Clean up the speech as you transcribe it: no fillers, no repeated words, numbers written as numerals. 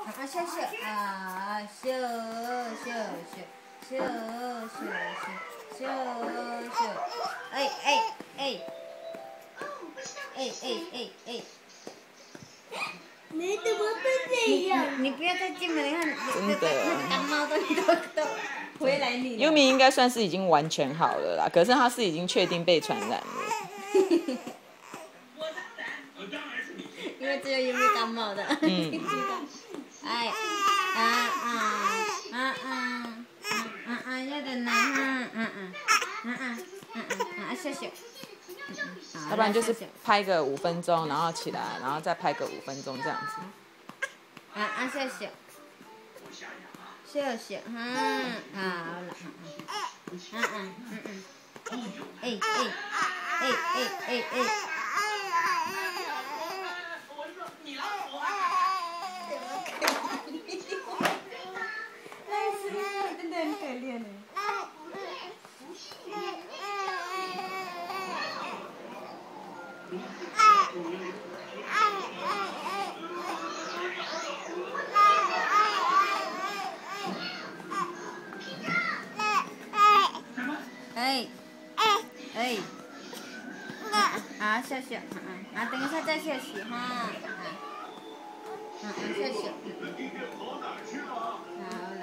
笑笑啊，笑笑笑笑笑笑笑笑，哎哎哎，哎哎哎哎。你怎么会这样？你不要再进门，你看，真的，那感冒都回来你了。优米应该算是已经完全好了啦，可是他是已经确定被传染了。因为只有优米感冒的。哎，要的呢，笑笑。要不然就是拍个5分钟，然后起来，然后再拍个5分钟这样子。笑笑，笑笑，好了，哎。真的很可怜呢。笑笑，等一下再休息哈，笑笑，好了。